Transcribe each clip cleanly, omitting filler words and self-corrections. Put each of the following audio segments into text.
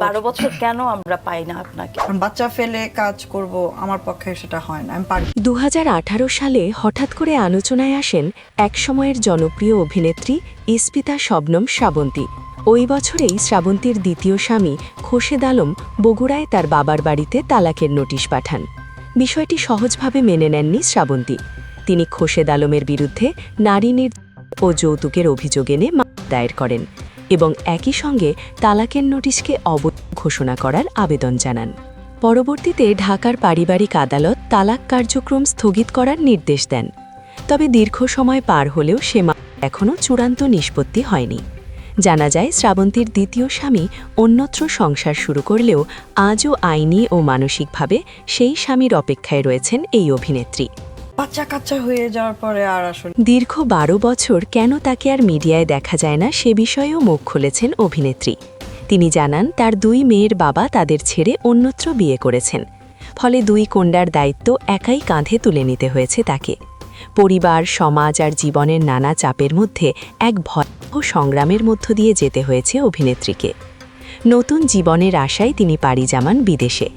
12 বছর কেন আমরা পাই না আপনাকে? কারণ বাচ্চা ফেলে কাজ করব আমার পক্ষে সেটা হয় না, আমি পারি। 2018 সালে হঠাৎ করে আলোচনায় আসেন একসময়ের জনপ্রিয় অভিনেত্রী ইস্পিতা শবনম শ্রাবন্তী। ওই বছরেই শ্রাবন্তীর দ্বিতীয় স্বামী খোরশেদ আলম বগুড়ায় তার বাবার বাড়িতে তালাকের নোটিশ পাঠান। বিষয়টি সহজভাবে মেনে নেননি শ্রাবন্তী। তিনি খোরশেদ আলমের বিরুদ্ধে নারী নির্যাতন ও যৌতুকের অভিযোগ এনে মামলা দায়ের করেন এবং একই সঙ্গে তালাকের নোটিশকে অবৈধ ঘোষণা করার আবেদন জানান। পরবর্তীতে ঢাকার পারিবারিক আদালত তালাক কার্যক্রম স্থগিত করার নির্দেশ দেন। তবে দীর্ঘ সময় পার হলেও সে মামলা এখনও চূড়ান্ত নিষ্পত্তি হয়নি। জানা যায় শ্রাবন্তীর দ্বিতীয় স্বামী অন্যত্র সংসার শুরু করলেও আজও আইনি ও মানসিকভাবে সেই স্বামীর অপেক্ষায় রয়েছেন এই অভিনেত্রী। বাচ্চা কাচ্চা হয়ে যাওয়ার পরে আর আসলে দীর্ঘ 12 বছর কেন তাকে আর মিডিয়ায় দেখা যায় না সে বিষয়েও মুখ খুলেছেন অভিনেত্রী। তিনি জানান তার 2 মেয়ের বাবা তাদের ছেড়ে অন্যত্র বিয়ে করেছেন, ফলে 2 কন্যার দায়িত্ব একাই কাঁধে তুলে নিতে হয়েছে তাকে। পরিবার, সমাজ আর জীবনের নানা চাপের মধ্যে এক ভয়াবহ সংগ্রামের মধ্য দিয়ে যেতে হয়েছে অভিনেত্রীকে। নতুন জীবনের আশায় তিনি পাড়ি জামান বিদেশে।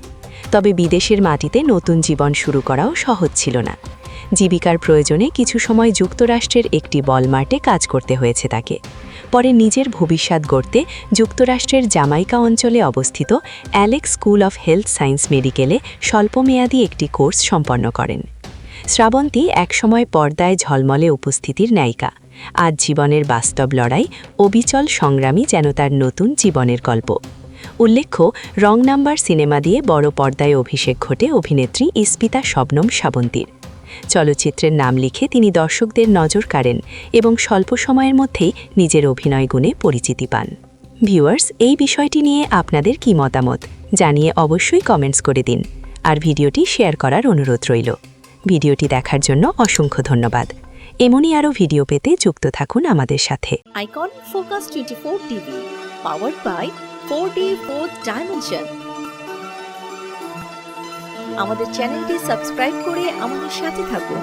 তবে বিদেশের মাটিতে নতুন জীবন শুরু করাও সহজ ছিল না। জীবিকার প্রয়োজনে কিছু সময় যুক্তরাষ্ট্রের একটি বলমার্টে কাজ করতে হয়েছে তাকে। পরে নিজের ভবিষ্যৎ গড়তে যুক্তরাষ্ট্রের জামাইকা অঞ্চলে অবস্থিত Alex school of health science মেডিকেলে স্বল্পমেয়াদী একটি কোর্স সম্পন্ন করেন। শ্রাবন্তী একসময় পর্দায় ঝলমলে উপস্থিতির নায়িকা। আজ জীবনের বাস্তব লড়াই, অবিচল সংগ্রামী যেন তার নতুন জীবনের গল্প। উল্লেখ্য, রং নাম্বার সিনেমা দিয়ে বড় পর্দায় অভিষেক ঘটে অভিনেত্রী ইস্পিতা শবনম শ্রাবন্তীর। চলচ্চিত্রের নাম লিখে তিনি দর্শকদের নজর কাড়েন এবং স্বল্প সময়ের মধ্যেই নিজের অভিনয় গুণে পরিচিতি পান। ভিউয়ার্স, এই বিষয়টি নিয়ে আপনাদের কি মতামত জানিয়ে অবশ্যই কমেন্টস করে দিন, আর ভিডিওটি শেয়ার করার অনুরোধ রইল। ভিডিওটি দেখার জন্য অসংখ্য ধন্যবাদ। এমনই আরও ভিডিও পেতে যুক্ত থাকুন আমাদের সাথে। Icon Focus 24 TV, powered by 4D Fourth Dimension. আমাদের চ্যানেলটি সাবস্ক্রাইব করে আমাদের সাথে থাকুন।